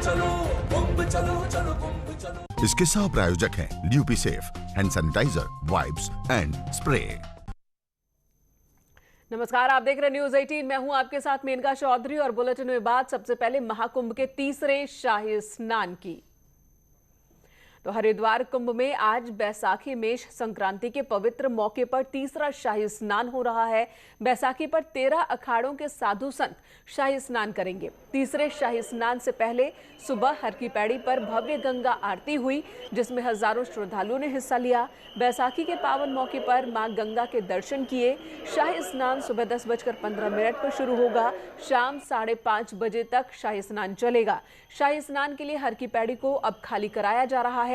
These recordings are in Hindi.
चलो कुंभ चलो चलो कुंभ चलो। इसके सह प्रायोजक हैं ल्यूपी सेफ, hand sanitiser, wipes and spray. नमस्कार, आप देख रहे न्यूज 18। मैं हूं आपके साथ मेनका चौधरी और बुलेटिन में बात सबसे पहले महाकुंभ के तीसरे शाही स्नान की। तो हरिद्वार कुंभ में आज बैसाखी मेष संक्रांति के पवित्र मौके पर तीसरा शाही स्नान हो रहा है। बैसाखी पर 13 अखाड़ों के साधु संत शाही स्नान करेंगे। तीसरे शाही स्नान से पहले सुबह हर की पैड़ी पर भव्य गंगा आरती हुई, जिसमें हजारों श्रद्धालुओं ने हिस्सा लिया। बैसाखी के पावन मौके पर मां गंगा के दर्शन किए। शाही स्नान सुबह 10:15 पर शुरू होगा। शाम 5:30 बजे तक शाही स्नान चलेगा। शाही स्नान के लिए हर की पैड़ी को अब खाली कराया जा रहा है।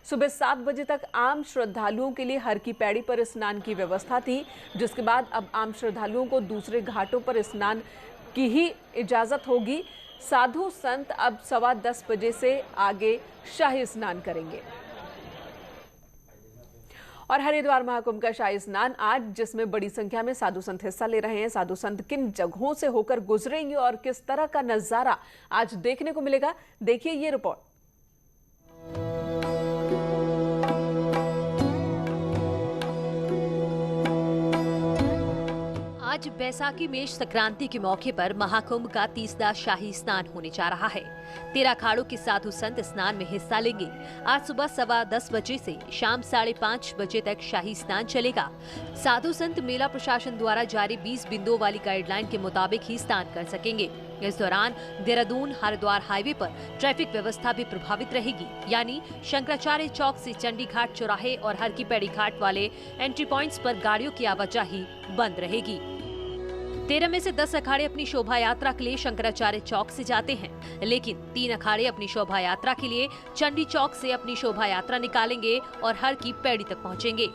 सुबह 7 बजे तक आम श्रद्धालुओं के लिए हर की पैड़ी पर स्नान की व्यवस्था थी, जिसके बाद अब आम श्रद्धालुओं को दूसरे घाटों पर स्नान की ही इजाजत होगी। साधु संत अब 10:15 बजे से आगे शाही स्नान करेंगे। और हरिद्वार महाकुंभ का शाही स्नान आज, जिसमें बड़ी संख्या में साधु संत हिस्सा ले रहे हैं। साधु संत किन जगहों से होकर गुजरेंगे और किस तरह का नजारा आज देखने को मिलेगा, देखिए ये रिपोर्ट। आज बैसाखी मेष संक्रांति के मौके पर महाकुंभ का तीसरा शाही स्नान होने जा रहा है। 13 अखाड़ों के साधु संत स्नान में हिस्सा लेंगे। आज सुबह 10:15 बजे से शाम 5:30 बजे तक शाही स्नान चलेगा। साधु संत मेला प्रशासन द्वारा जारी 20 बिंदुओं वाली गाइडलाइन के मुताबिक ही स्नान कर सकेंगे। इस दौरान देहरादून हरिद्वार हाईवे पर ट्रैफिक व्यवस्था भी प्रभावित रहेगी, यानी शंकराचार्य चौक से चंडी घाट चौराहे और हर की पैड़ी घाट वाले एंट्री पॉइंट्स पर गाड़ियों की आवाजाही बंद रहेगी। 13 में से 10 अखाड़े अपनी शोभा यात्रा के लिए शंकराचार्य चौक से जाते हैं, लेकिन 3 अखाड़े अपनी शोभा यात्रा के लिए चंडी चौक से अपनी शोभा यात्रा निकालेंगे और हर की पैड़ी तक पहुंचेंगे।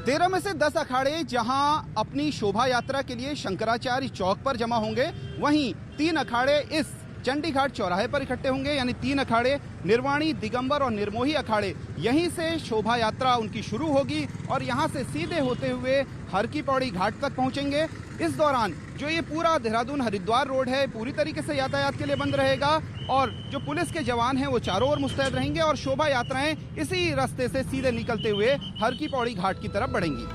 13 में से 10 अखाड़े जहां अपनी शोभा यात्रा के लिए शंकराचार्य चौक पर जमा होंगे, वहीं 3 अखाड़े इस चंडी घाट चौराहे पर इकट्ठे होंगे, यानी 3 अखाड़े निर्वाणी, दिगंबर और निर्मोही अखाड़े। यहीं से शोभा यात्रा उनकी शुरू होगी और यहां से सीधे होते हुए हर की पौड़ी घाट तक पहुंचेंगे। इस दौरान जो ये पूरा देहरादून हरिद्वार रोड है, पूरी तरीके से यातायात के लिए बंद रहेगा और जो पुलिस के जवान हैं वो चारों ओर मुस्तैद रहेंगे और शोभा यात्राएं इसी रास्ते से सीधे निकलते हुए हर की पौड़ी घाट की तरफ बढ़ेंगी।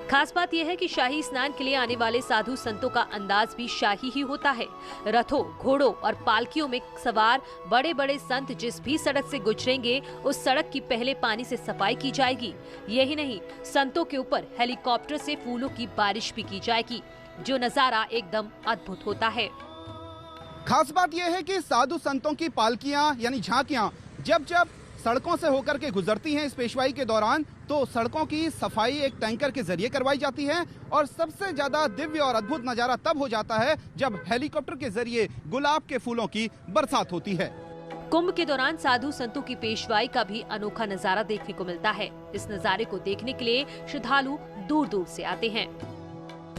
खास बात यह है कि शाही स्नान के लिए आने वाले साधु संतों का अंदाज भी शाही ही होता है। रथों, घोड़ों और पालकियों में सवार बड़े बड़े संत जिस भी सड़क से गुजरेंगे, उस सड़क की पहले पानी से सफाई की जाएगी। यही नहीं, संतों के ऊपर हेलीकॉप्टर से फूलों की बारिश भी की जाएगी, जो नजारा एकदम अद्भुत होता है। खास बात यह है कि साधु संतों की पालकियां यानी झांकियां जब जब सड़कों से होकर के गुजरती हैं इस पेशवाई के दौरान, तो सड़कों की सफाई एक टैंकर के जरिए करवाई जाती है और सबसे ज्यादा दिव्य और अद्भुत नजारा तब हो जाता है जब हेलीकॉप्टर के जरिए गुलाब के फूलों की बरसात होती है। कुंभ के दौरान साधु संतों की पेशवाई का भी अनोखा नजारा देखने को मिलता है। इस नजारे को देखने के लिए श्रद्धालु दूर दूर से आते हैं।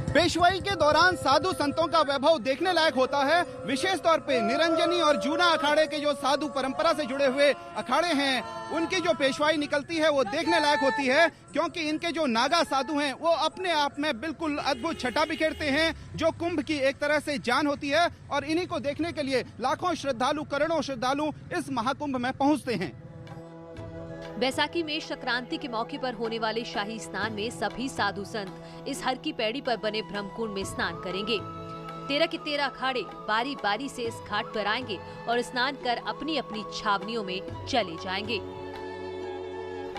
पेशवाई के दौरान साधु संतों का वैभव देखने लायक होता है। विशेष तौर पे निरंजनी और जूना अखाड़े के जो साधु परंपरा से जुड़े हुए अखाड़े हैं, उनकी जो पेशवाई निकलती है वो देखने लायक होती है, क्योंकि इनके जो नागा साधु हैं वो अपने आप में बिल्कुल अद्भुत छटा बिखेरते हैं, जो कुंभ की एक तरह से जान होती है। और इन्हीं को देखने के लिए लाखों श्रद्धालु, करोड़ों श्रद्धालु इस महाकुंभ में पहुंचते हैं। बैसाखी में संक्रांति के मौके पर होने वाले शाही स्नान में सभी साधु संत इस हर की पैड़ी पर बने ब्रह्मकुंड में स्नान करेंगे। 13 के 13 अखाड़े बारी बारी से इस घाट पर आएंगे और स्नान कर अपनी अपनी छावनियों में चले जाएंगे।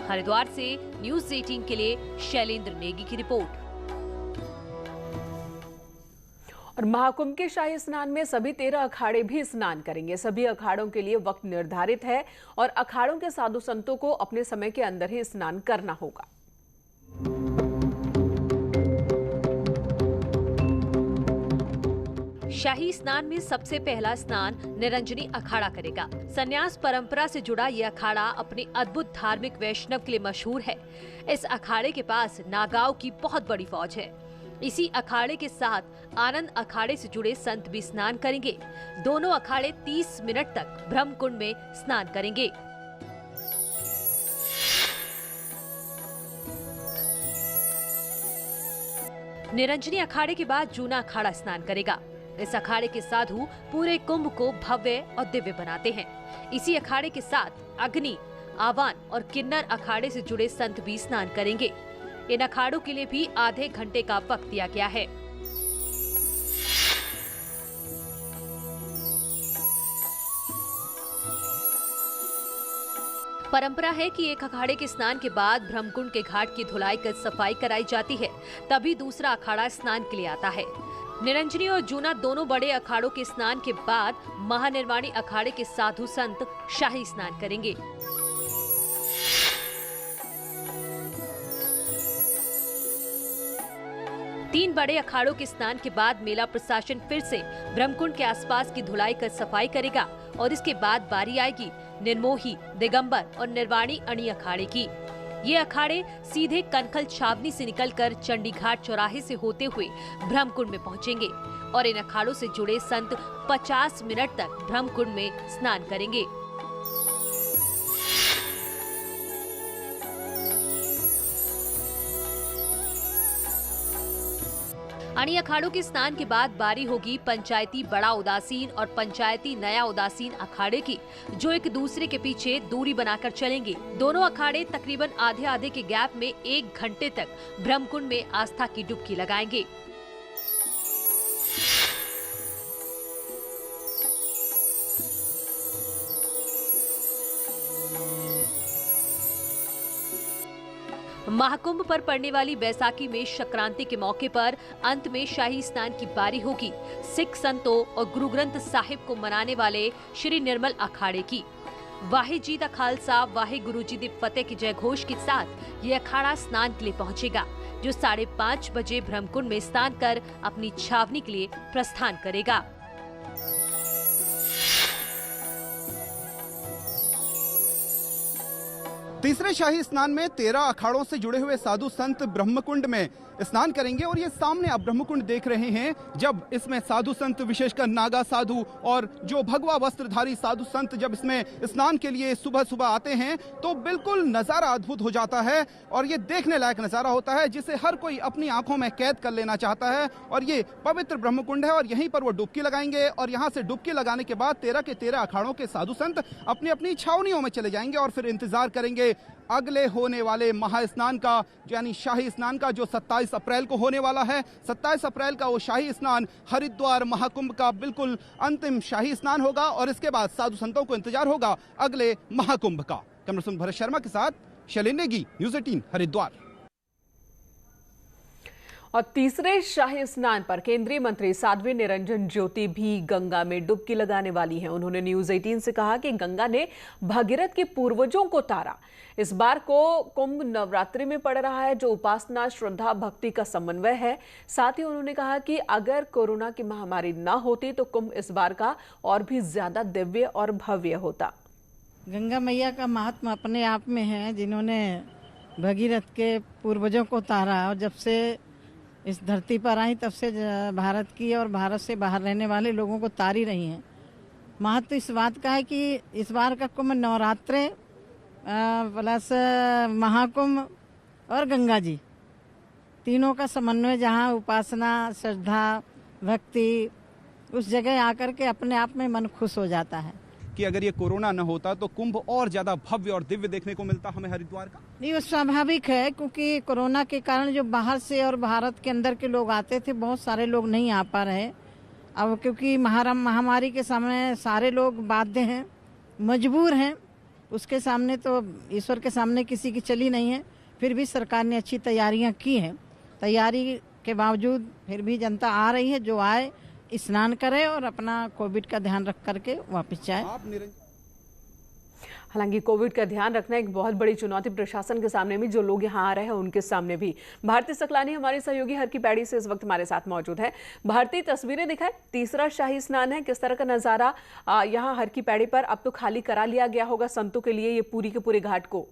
हरिद्वार से न्यूज 18 के लिए शैलेंद्र नेगी की रिपोर्ट। और महाकुंभ के शाही स्नान में सभी 13 अखाड़े भी स्नान करेंगे। सभी अखाड़ों के लिए वक्त निर्धारित है और अखाड़ों के साधु संतों को अपने समय के अंदर ही स्नान करना होगा। शाही स्नान में सबसे पहला स्नान निरंजनी अखाड़ा करेगा। संन्यास परंपरा से जुड़ा यह अखाड़ा अपने अद्भुत धार्मिक वैष्णव के लिए मशहूर है। इस अखाड़े के पास नागाओं की बहुत बड़ी फौज है। इसी अखाड़े के साथ आनंद अखाड़े से जुड़े संत भी स्नान करेंगे। दोनों अखाड़े 30 मिनट तक ब्रह्मकुंड में स्नान करेंगे। निरंजनी अखाड़े के बाद जूना अखाड़ा स्नान करेगा। इस अखाड़े के साधु पूरे कुंभ को भव्य और दिव्य बनाते हैं। इसी अखाड़े के साथ अग्नि, आवान और किन्नर अखाड़े से जुड़े संत भी स्नान करेंगे। इन अखाड़ों के लिए भी आधे घंटे का वक्त दिया गया है। परंपरा है कि एक अखाड़े के स्नान के बाद ब्रह्मकुंड के घाट की धुलाई कर सफाई कराई जाती है, तभी दूसरा अखाड़ा स्नान के लिए आता है। निरंजनी और जूना दोनों बड़े अखाड़ों के स्नान के बाद महानिर्वाणी अखाड़े के साधु संत शाही स्नान करेंगे। तीन बड़े अखाड़ों के स्नान के बाद मेला प्रशासन फिर से ब्रह्मकुंड के आसपास की धुलाई कर सफाई करेगा और इसके बाद बारी आएगी निर्मोही, दिगंबर और निर्वाणी अणी अखाड़े की। ये अखाड़े सीधे कनखल छावनी से निकलकर चंडीघाट चौराहे से होते हुए ब्रह्मकुंड में पहुंचेंगे और इन अखाड़ों से जुड़े संत 50 मिनट तक ब्रह्मकुंड में स्नान करेंगे। अणी अखाड़ों के स्नान के बाद बारी होगी पंचायती बड़ा उदासीन और पंचायती नया उदासीन अखाड़े की, जो एक दूसरे के पीछे दूरी बनाकर चलेंगे। दोनों अखाड़े तकरीबन आधे आधे के गैप में 1 घंटे तक ब्रह्मकुंड में आस्था की डुबकी लगाएंगे। महाकुंभ पर पड़ने वाली बैसाखी में संक्रांति के मौके पर अंत में शाही स्नान की बारी होगी सिख संतों और गुरु ग्रंथ साहिब को मनाने वाले श्री निर्मल अखाड़े की। वाहे जी दा खालसा, वाहे गुरु जी दी फतेह के जय घोष के साथ ये अखाड़ा स्नान के लिए पहुंचेगा, जो 5:30 बजे ब्रह्मकुंड में स्नान कर अपनी छावनी के लिए प्रस्थान करेगा। तीसरे शाही स्नान में 13 अखाड़ों से जुड़े हुए साधु संत ब्रह्मकुंड में स्नान करेंगे और ये सामने आप ब्रह्मकुंड देख रहे हैं। जब इसमें साधु संत, विशेषकर नागा साधु और जो भगवा वस्त्रधारी साधु संत जब इसमें स्नान के लिए सुबह सुबह आते हैं तो बिल्कुल नज़ारा अद्भुत हो जाता है और ये देखने लायक नज़ारा होता है, जिसे हर कोई अपनी आंखों में कैद कर लेना चाहता है। और ये पवित्र ब्रह्मकुंड है और यहीं पर वो डुबकी लगाएंगे और यहाँ से डुबकी लगाने के बाद 13 के 13 अखाड़ों के साधु संत अपनी अपनी छावनियों में चले जाएंगे और फिर इंतजार करेंगे अगले होने वाले महास्नान का, यानी शाही स्नान का, जो 27 अप्रैल को होने वाला है। 27 अप्रैल का वो शाही स्नान हरिद्वार महाकुंभ का बिल्कुल अंतिम शाही स्नान होगा और इसके बाद साधु संतों को इंतजार होगा अगले महाकुंभ का। कैमरा पर्सन भरत शर्मा के साथ शैलेंद्र नेगी, न्यूज़ 18 हरिद्वार। और तीसरे शाही स्नान पर केंद्रीय मंत्री साध्वी निरंजन ज्योति भी गंगा में डुबकी लगाने वाली हैं। उन्होंने न्यूज़ 18 से कहा कि गंगा ने भगीरथ के पूर्वजों को तारा। इस बार को कुंभ नवरात्रि में पड़ रहा है, जो उपासना, श्रद्धा, भक्ति का समन्वय है। साथ ही उन्होंने कहा कि अगर कोरोना की महामारी ना होती तो कुंभ इस बार का और भी ज्यादा दिव्य और भव्य होता। गंगा मैया का महात्मा अपने आप में है, जिन्होंने भगीरथ के पूर्वजों को तारा और जब से इस धरती पर आई तब से भारत की और भारत से बाहर रहने वाले लोगों को तारी रही हैं। महत्व इस बात का है कि इस बार का कुंभ नवरात्रे प्लस महाकुंभ और गंगा जी तीनों का समन्वय, जहाँ उपासना, श्रद्धा, भक्ति, उस जगह आकर के अपने आप में मन खुश हो जाता है कि अगर ये कोरोना न होता तो कुंभ और ज्यादा भव्य और दिव्य देखने को मिलता हमें हरिद्वार का। नहीं, वो स्वाभाविक है, क्योंकि कोरोना के कारण जो बाहर से और भारत के अंदर के लोग आते थे, बहुत सारे लोग नहीं आ पा रहे। अब क्योंकि महामारी के सामने सारे लोग बाध्य हैं, मजबूर हैं, उसके सामने तो ईश्वर के सामने किसी की चली नहीं है। फिर भी सरकार ने अच्छी तैयारियां की हैं। तैयारी के बावजूद फिर भी जनता आ रही है, जो आए स्नान करे और अपना कोविड का ध्यान रख करके वापस जाए। हालांकि कोविड का ध्यान रखना एक बहुत बड़ी चुनौती प्रशासन के सामने भी, जो लोग यहाँ आ रहे हैं उनके सामने भी। भारती सकलानी हमारी सहयोगी हर की पैड़ी से इस वक्त हमारे साथ मौजूद है। भारती, तस्वीरें दिखाएं, तीसरा शाही स्नान है, किस तरह का नजारा यहाँ हर की पैड़ी पर? अब तो खाली करा लिया गया होगा संतों के लिए ये पूरी के पूरे घाट को।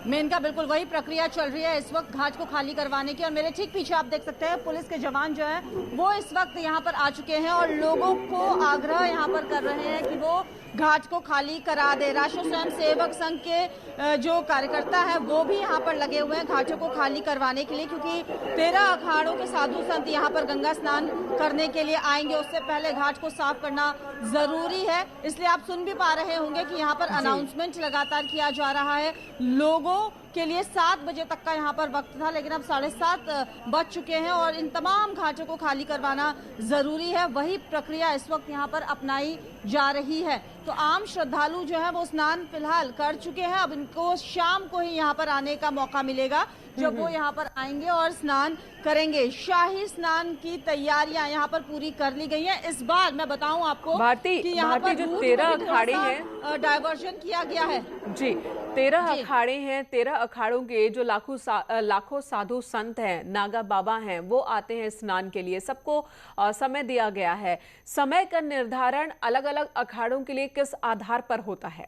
मेनका बिल्कुल वही प्रक्रिया चल रही है इस वक्त घाट को खाली करवाने की। और मेरे ठीक पीछे आप देख सकते हैं पुलिस के जवान जो है वो इस वक्त यहाँ पर आ चुके हैं और लोगों को आग्रह यहाँ पर कर रहे हैं कि वो घाट को खाली करा दे। राष्ट्रीय स्वयं सेवक संघ के जो कार्यकर्ता है वो भी यहाँ पर लगे हुए हैं घाटों को खाली करवाने के लिए, क्योंकि 13 अखाड़ों के साधु संत यहाँ पर गंगा स्नान करने के लिए आएंगे। उससे पहले घाट को साफ करना जरूरी है। इसलिए आप सुन भी पा रहे होंगे कि यहाँ पर अनाउंसमेंट लगातार किया जा रहा है। लोगों के लिए 7 बजे तक का यहाँ पर वक्त था, लेकिन अब 7:30 बज चुके हैं और इन तमाम घाटों को खाली करवाना जरूरी है। वही प्रक्रिया इस वक्त यहाँ पर अपनाई जा रही है। तो आम श्रद्धालु जो है वो स्नान फिलहाल कर चुके हैं। अब इनको शाम को ही यहाँ पर आने का मौका मिलेगा, जब वो यहाँ पर आएंगे और स्नान करेंगे। शाही स्नान की तैयारियां यहाँ पर पूरी कर ली गई हैं। इस बार मैं बताऊं आपको कि यहाँ पर जो 13 अखाड़े हैं डायवर्जन किया गया है। जी, 13 अखाड़े हैं। 13 अखाड़ों के जो लाखों साधु संत हैं, नागा बाबा हैं, वो आते हैं स्नान के लिए। सबको समय दिया गया है। समय का निर्धारण अलग अलग अखाड़ों के लिए किस आधार पर होता है?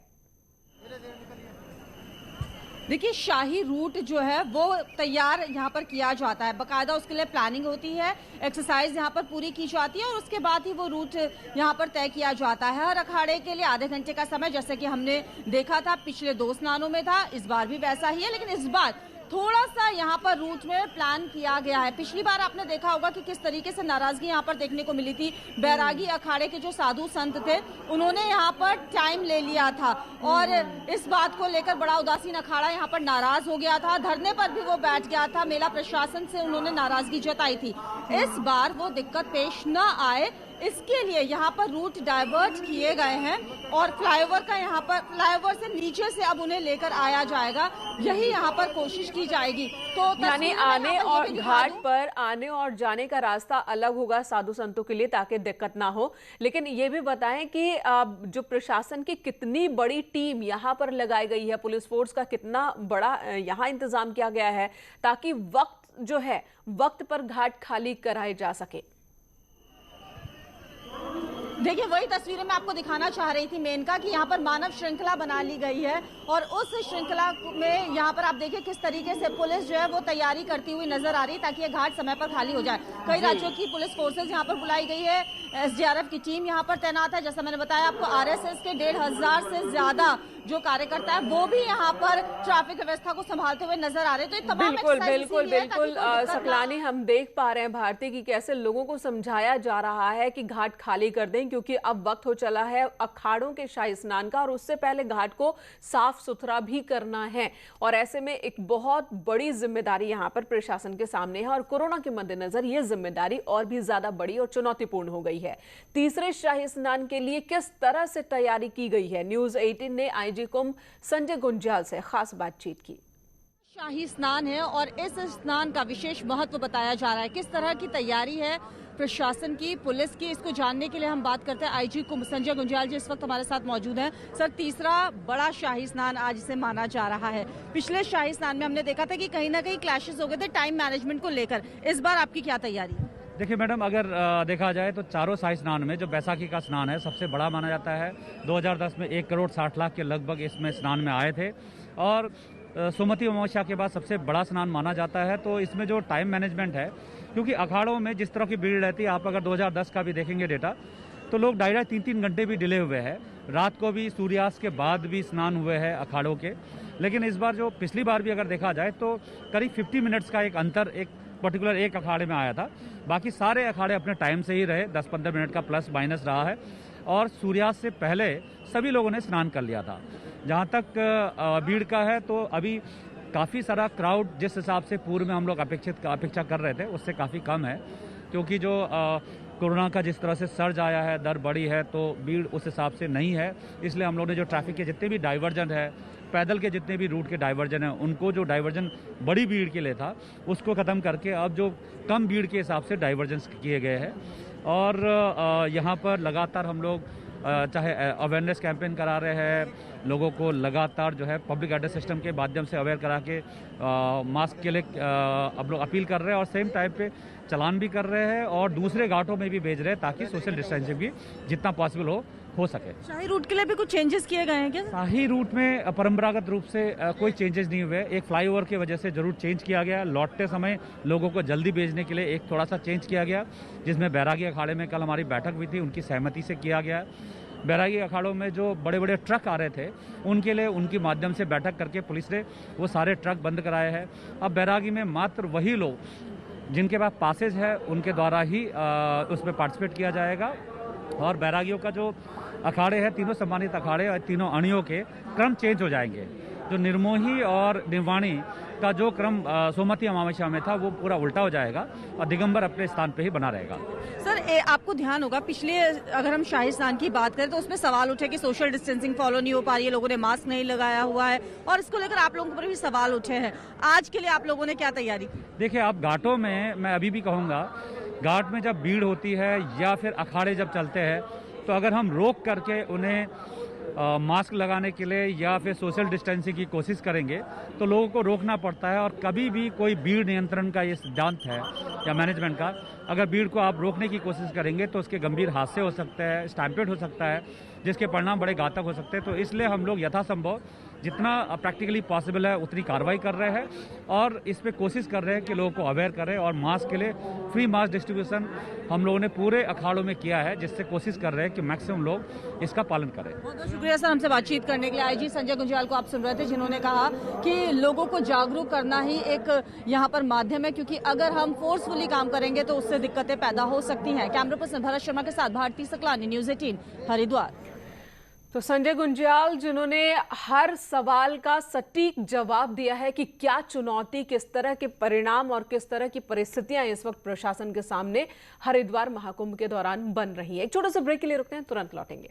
देखिए, शाही रूट जो है वो तैयार यहाँ पर किया जाता है, बाकायदा उसके लिए प्लानिंग होती है, एक्सरसाइज यहाँ पर पूरी की जाती है और उसके बाद ही वो रूट यहाँ पर तय किया जाता है। हर अखाड़े के लिए आधे घंटे का समय, जैसे कि हमने देखा था पिछले 2 स्नानों में था, इस बार भी वैसा ही है। लेकिन इस बार थोड़ा सा यहाँ पर रूट में प्लान किया गया है। पिछली बार आपने देखा होगा कि किस तरीके से नाराजगी यहाँ पर देखने को मिली थी। बैरागी अखाड़े के जो साधु संत थे उन्होंने यहाँ पर टाइम ले लिया था और इस बात को लेकर बड़ा उदासीन अखाड़ा यहाँ पर नाराज हो गया था। धरने पर भी वो बैठ गया था। मेला प्रशासन से उन्होंने नाराजगी जताई थी। इस बार वो दिक्कत पेश न आए, इसके लिए यहाँ पर रूट डाइवर्ट किए गए हैं और फ्लाईओवर का यहाँ पर फ्लाईओवर से नीचे से अब उन्हें लेकर आया जाएगा। यही यहाँ पर कोशिश की जाएगी। तो यानी आने और घाट पर आने और जाने का रास्ता अलग होगा साधु संतों के लिए, ताकि दिक्कत ना हो। लेकिन ये भी बताएं कि जो प्रशासन की कितनी बड़ी टीम यहाँ पर लगाई गई है, पुलिस फोर्स का कितना बड़ा यहाँ इंतजाम किया गया है, ताकि वक्त जो है वक्त पर घाट खाली कराए जा सके। देखिए, वही तस्वीरें मैं आपको दिखाना चाह रही थी मेनका, कि यहाँ पर मानव श्रृंखला बना ली गई है और उस श्रृंखला में यहाँ पर आप देखिए किस तरीके से पुलिस जो है वो तैयारी करती हुई नजर आ रही है ताकि ये घाट समय पर खाली हो जाए। कई राज्यों की पुलिस फोर्सेज यहाँ पर बुलाई गई है। SDRF की टीम यहाँ पर तैनात है। जैसा मैंने बताया आपको, RSS के 1500 से ज्यादा जो कार्यकर्ता है वो भी यहाँ पर ट्रैफिक व्यवस्था को संभालते हुए नजर आ रहे हैं। तो तमाम बिल्कुल सकलानी, हम देख पा रहे हैं भारती की कैसे लोगों को समझाया जा रहा है कि घाट खाली कर दें, क्योंकि अब वक्त हो चला है अखाड़ों के शाही स्नान का और उससे पहले घाट को साफ सुथरा भी करना है। और ऐसे में एक बहुत बड़ी जिम्मेदारी यहाँ पर प्रशासन के सामने है और कोरोना के मद्देनजर ये जिम्मेदारी और भी ज्यादा बड़ी और चुनौतीपूर्ण हो गई है। तीसरे शाही स्नान के लिए किस तरह से तैयारी की गई है? न्यूज़ 18 ने आईजी कुंभ संजय गुंजाल से खास बातचीत की। शाही स्नान है और इस स्नान का विशेष महत्व बताया जा रहा है। किस तरह की तैयारी है प्रशासन की, पुलिस की, इसको जानने के लिए हम बात करते हैं आईजी कुंभ संजय गुंजाल जी इस वक्त हमारे साथ मौजूद हैं। सर, तीसरा बड़ा शाही स्नान आज इसे माना जा रहा है। पिछले शाही स्नान में हमने देखा था कि कहीं ना कहीं क्लैशेस हो गए थे टाइम मैनेजमेंट को लेकर। इस बार आपकी क्या तैयारी है? देखिए मैडम, अगर देखा जाए तो चारों शाही स्नान में जो बैसाखी का स्नान है सबसे बड़ा माना जाता है। 2010 में 1 करोड़ 60 लाख के लगभग इसमें स्नान में आए थे और सुमति अमावस्या के बाद सबसे बड़ा स्नान माना जाता है। तो इसमें जो टाइम मैनेजमेंट है, क्योंकि अखाड़ों में जिस तरह की भीड़ रहती है, आप अगर 2010 का भी देखेंगे डेटा, तो लोग 2.5-3 घंटे भी डिले हुए हैं। रात को भी सूर्यास्त के बाद भी स्नान हुए हैं अखाड़ों के। लेकिन इस बार जो पिछली बार भी अगर देखा जाए तो करीब 50 मिनट्स का एक अंतर एक पर्टिकुलर एक अखाड़े में आया था। बाकी सारे अखाड़े अपने टाइम से ही रहे, 10-15 मिनट का प्लस माइनस रहा है और सूर्यास्त से पहले सभी लोगों ने स्नान कर लिया था। जहाँ तक भीड़ का है तो अभी काफ़ी सारा क्राउड जिस हिसाब से पूर्व में हम लोग अपेक्षा कर रहे थे उससे काफ़ी कम है, क्योंकि जो कोरोना का जिस तरह से सर्ज आया है, दर बढ़ी है, तो भीड़ उस हिसाब से नहीं है। इसलिए हम लोग ने जो ट्रैफिक के जितने भी डाइवर्जन है, पैदल के जितने भी रूट के डाइवर्जन हैं, उनको जो डाइवर्जन बड़ी भीड़ के लिए था उसको ख़त्म करके अब जो कम भीड़ के हिसाब से डाइवर्जन किए गए हैं। और यहाँ पर लगातार हम लोग चाहे अवेयरनेस कैंपेन करा रहे हैं, लोगों को लगातार जो है पब्लिक एड्रेस सिस्टम के माध्यम से अवेयर करा के मास्क के लिए अब लोग अपील कर रहे हैं और सेम टाइम पे चलान भी कर रहे हैं और दूसरे घाटों में भी भेज रहे हैं ताकि सोशल डिस्टेंसिंग भी जितना पॉसिबल हो सके। शाही रूट के लिए भी कुछ चेंजेस किए गए हैं क्या? शाही रूट में परंपरागत रूप से कोई चेंजेस नहीं हुए। एक फ्लाईओवर की वजह से जरूर चेंज किया गया, लौटते समय लोगों को जल्दी भेजने के लिए एक थोड़ा सा चेंज किया गया, जिसमें बैरागी अखाड़े में कल हमारी बैठक हुई थी, उनकी सहमति से किया गया। बैरागी अखाड़ों में जो बड़े बड़े ट्रक आ रहे थे उनके लिए उनके माध्यम से बैठक करके पुलिस ने वो सारे ट्रक बंद कराए हैं। अब बैरागी में मात्र वही लोग जिनके पास पासेज है उनके द्वारा ही उसमें पार्टिसिपेट किया जाएगा। और बैरागियों का जो अखाड़े हैं, तीनों सम्मानित अखाड़े और तीनों अणियों के क्रम चेंज हो जाएंगे। जो निर्मोही और निर्वाणी का जो क्रम सोमवती अमावस्या में था वो पूरा उल्टा हो जाएगा और दिगंबर अपने स्थान पे ही बना रहेगा। सर आपको ध्यान होगा पिछले अगर हम शाही स्नान की बात करें तो उसमें सवाल उठे कि सोशल डिस्टेंसिंग फॉलो नहीं हो पा रही है, लोगों ने मास्क नहीं लगाया हुआ है और इसको लेकर आप लोगों पर भी सवाल उठे हैं। आज के लिए आप लोगों ने क्या तैयारी की? देखिए, आप घाटों में, मैं अभी भी कहूँगा, घाट में जब भीड़ होती है या फिर अखाड़े जब चलते हैं तो अगर हम रोक करके उन्हें मास्क लगाने के लिए या फिर सोशल डिस्टेंसिंग की कोशिश करेंगे तो लोगों को रोकना पड़ता है। और कभी भी कोई भीड़ नियंत्रण का ये सिद्धांत है या मैनेजमेंट का, अगर भीड़ को आप रोकने की कोशिश करेंगे तो उसके गंभीर हादसे हो सकते हैं, स्टैम्पेड हो सकता है, जिसके परिणाम बड़े घातक हो सकते हैं। तो इसलिए हम लोग यथासंभव जितना प्रैक्टिकली पॉसिबल है उतनी कार्रवाई कर रहे हैं और इस पे कोशिश कर रहे हैं कि लोगों को अवेयर करें। और मास्क के लिए फ्री मास्क डिस्ट्रीब्यूशन हम लोगों ने पूरे अखाड़ों में किया है, जिससे कोशिश कर रहे हैं कि मैक्सिमम लोग इसका पालन करें। बहुत बहुत शुक्रिया सर हमसे बातचीत करने के लिए। आईजी संजय गुंज्याल को आप सुन रहे थे, जिन्होंने कहा कि लोगों को जागरूक करना ही एक यहाँ पर माध्यम है, क्योंकि अगर हम फोर्सफुली काम करेंगे तो उससे दिक्कतें पैदा हो सकती हैं। कैमरा पर्सन भरत शर्मा के साथ भारती सकलानी, न्यूज़ 18 हरिद्वार। तो संजय गुंज्याल जिन्होंने हर सवाल का सटीक जवाब दिया है कि क्या चुनौती, किस तरह के परिणाम और किस तरह की परिस्थितियां इस वक्त प्रशासन के सामने हरिद्वार महाकुंभ के दौरान बन रही है। एक छोटे से ब्रेक के लिए रुकते हैं, तुरंत लौटेंगे।